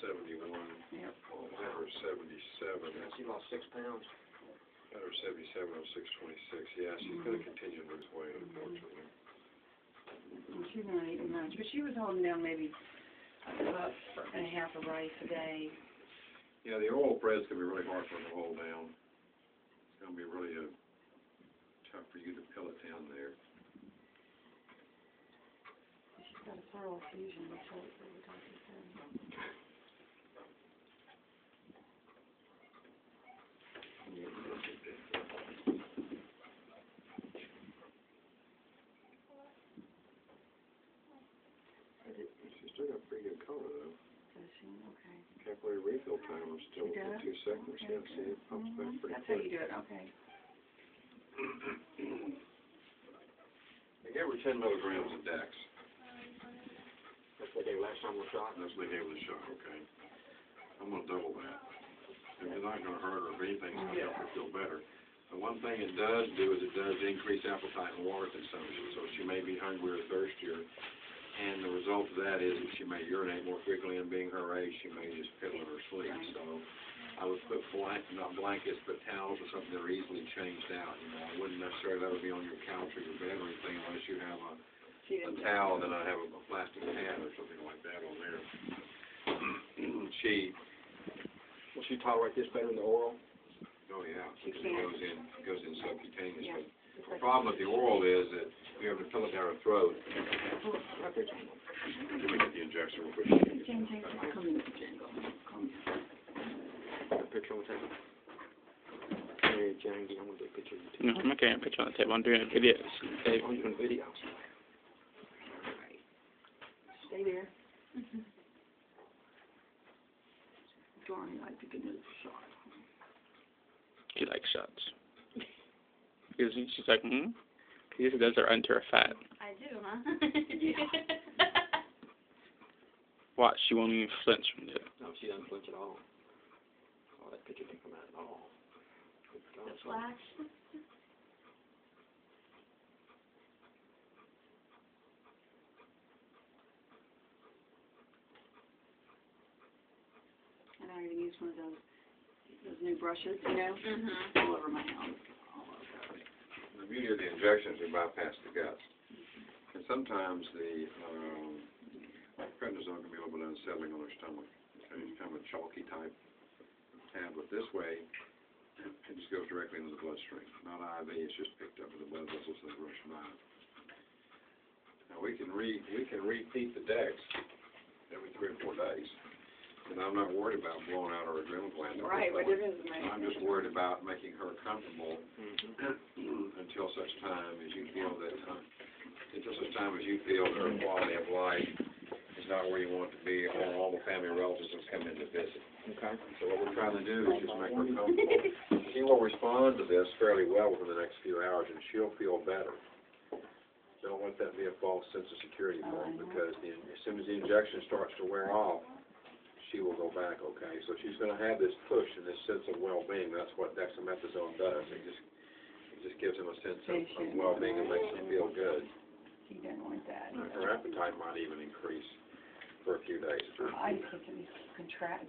71. Yep. Had her 77. She lost 6 pounds. Had her 77 on 626. Yeah, she's going to continue to lose weight, unfortunately. And she's not eating much, but she was holding down maybe a cup and a half of rice a day. Yeah, the oral bread's going to be really hard for her to hold down. It's going to be really tough for you to pill it down there. She's got a pleural effusion, that's what the doctor said. She's still got pretty good color, though. Does she? Okay. Capillary refill time is still within 2 seconds. Okay. Yeah, see, it pops back pretty That's how quick. you do it, okay. They gave her 10 milligrams of Dex. That's what they last time we shot. That's what they gave her the shot, okay. I'm going to double that. It's not going to hurt her. If anything, it's going to help her feel better. The one thing it does do is it does increase appetite and water consumption, so she may be hungrier or thirstier. And the result of that is that she may urinate more frequently, and being her age, she may just piddle in her sleep. So I would put not blankets, but towels or something that are easily changed out. You know, I wouldn't necessarily let her be on your couch or your bed or anything unless you have a towel, and then I have a plastic pad or something like that on there. Will she tolerate this better than the oral? Oh yeah, She because can't. it goes in subcutaneous. Yeah. But the problem with the oral is that you have to fill it down her throat. Right there, Django. Let me get the injection real quick. Django, come in, Django. Come in. Got a picture on the table. Hey, Django, I'm going to get a picture of you too. No, I'm not getting a picture on the table. I'm doing a video. Dave. I'm doing videos. Stay there. Darn, I think it is a shot. She likes shots. Because she's like, Because those are under her fat. I do, huh? Watch, she won't even flinch from it. No, she doesn't flinch at all. Oh, that picture didn't come out at all. The flash. And I already used one of those new brushes, you know, all over my house. The beauty of the injections, they bypass the guts. And sometimes the prednisone can be a little bit unsettling on her stomach. Okay, it's kind of a chalky type tablet. This way, it just goes directly into the bloodstream. Not IV, it's just picked up with the blood vessels and they rush by. Now we can repeat the Dex every 3 or 4 days. And I'm not worried about blowing out her adrenal gland. Right, what difference does it make? I'm just worried about making her comfortable until such time as you feel that, her quality of life is not where you want it to be, or all the family relatives have come in to visit. Okay. So what we're trying to do is just make her comfortable. She will respond to this fairly well within the next few hours, and she'll feel better. Don't let that be a false sense of security for her, because as soon as the injection starts to wear off, she will go back, okay? So she's going to have this push and this sense of well-being. That's what dexamethasone does. It just gives them a sense of well-being and makes them feel good. She doesn't want that. Her appetite might even increase for a few days. I think of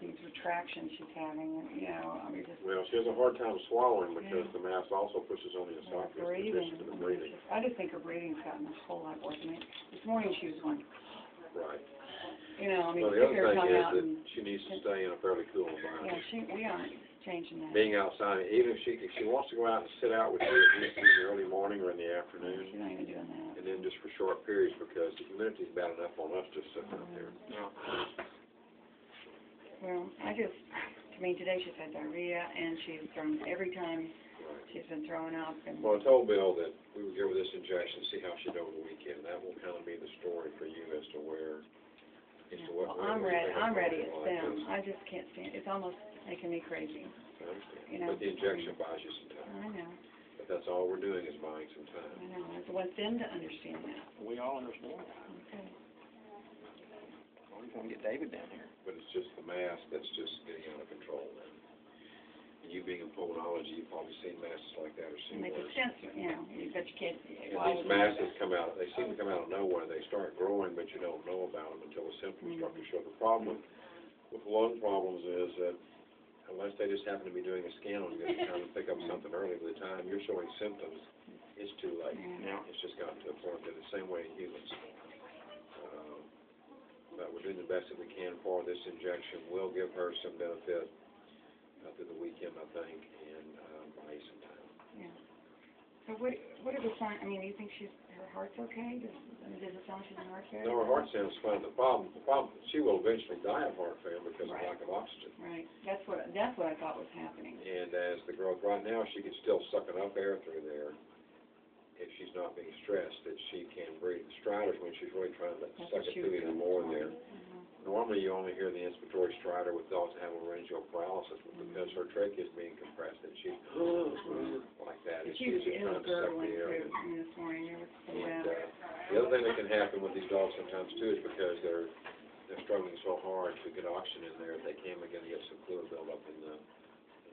these retractions she's having, you know, I mean, just Well, she has a hard time swallowing because the mass also pushes on the esophagus in breathing. addition to the breathing. I just think her breathing's gotten a whole lot worse. I mean, this morning she was going, Right. you know, I mean, Well, the other her thing tongue is out that and, she needs to stay in a fairly cool environment. yeah, we aren't changing that. Being outside, even if she wants to go out and sit out with you at least in the early morning or in the afternoon, She's not even doing that. and then just for short periods, because the humidity's bad enough on us just sitting out there. Well, today she's had diarrhea, and she's thrown, every time she's been throwing up. And Well, I told Bill that we would give her this injection, see how she did over the weekend. That will kind of be the story for you as to where, well, I'm ready to stem. I just can't stand it. It's almost making me crazy. I understand. You know. But the injection buys you some time. I know. But that's all we're doing is buying some time. I know. I want them to understand that. We all understand. Okay. We're going to get David down here. But it's just the mass that's just getting out of control now. And you being in pulmonology, you've probably seen masses like that or It seen makes worse. sense, you know. But you can't. And these masses come out, they seem to come out of nowhere. They start growing, but you don't know about them until the symptoms start to show. The problem with lung problems is that unless they just happen to be doing a scan on you, it's time to pick up something early. By the time you're showing symptoms, it's too late. Yeah. It's just gotten to a point that the same way in humans. But we're doing the best that we can for this injection. Will give her some benefit through the weekend, I think, and buy you some time. Yeah. So what are the signs, I mean, do you think her heart's okay? Does it sound like she's in heart failure? No, her heart sounds fine. The problem, she will eventually die of heart failure because of lack of oxygen. Right. That's what I thought was happening. And as the growth, right now, she can still suck enough air through there if she's not being stressed that she can breathe. The striders, when she's really trying to suck it through even more there. Normally, you only hear the inspiratory strider with dogs that have laryngeal paralysis, but because her trachea is being compressed, and she's like that, and she's just trying to suck the air in. This morning, there was some And, bad. the other thing that can happen with these dogs sometimes too is because they're struggling so hard to get oxygen in there, if they can begin to get some fluid buildup in the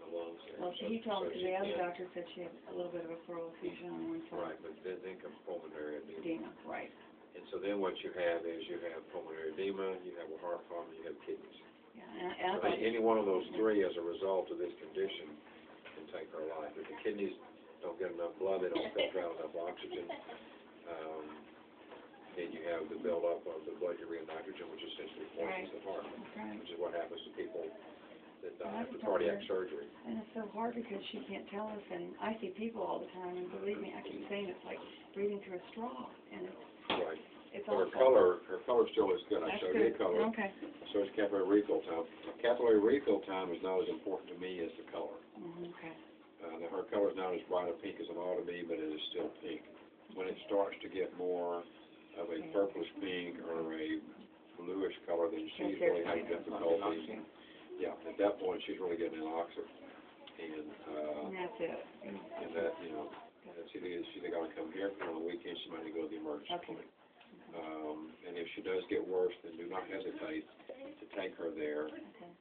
lungs there. Well, he told me, the other doctor said she had a little bit of a pleural effusion on one side. Right, but then comes pulmonary edema. Edema, right. And so then what you have is you have pulmonary edema, you have a heart problem, you have kidneys. Yeah, and I So thought, any one of those three as a result of this condition can take her life. If the kidneys don't get enough blood, they don't filter out enough oxygen, then you have the buildup of the blood urea nitrogen, which essentially poisons the heart, which is what happens to people that die after cardiac surgery. and it's so hard because she can't tell us, and I see people all the time, and believe me, I keep saying it's like breathing through a straw, and Right. it's But awful. her color still is good. I That's showed you good. the color. Okay. So is capillary refill time. Capillary refill time is not as important to me as the color. Okay. Her color is not as bright a pink as it ought to be, but it is still pink. When it starts to get more of a purplish pink or a bluish color, then she's really having difficulty. Yeah, at that point, she's really getting an oxygen. And that's it. and that, you know, that's either she's got to come here on the weekend, she might need to go to the emergency clinic. And if she does get worse, then do not hesitate to take her there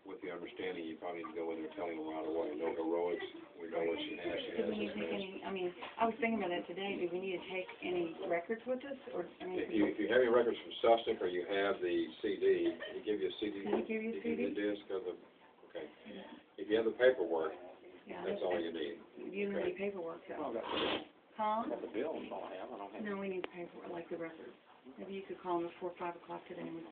with the understanding you probably need to go in there telling them right away. No heroics. We know what she has. She Do has we need to this. take any, I mean, I was thinking about that today, do we need to take any records with us, or, I mean? If you have any records from Sustic or you have the CD, he give you a CD. Did he give you a He give you CD? a disc of the, okay. If you have the paperwork, Yeah, that's all you need. You need paperwork, though. Huh? Got the bill is all I have. I don't have. No, we need paperwork, like the records. Maybe you could call them before 5 o'clock today and we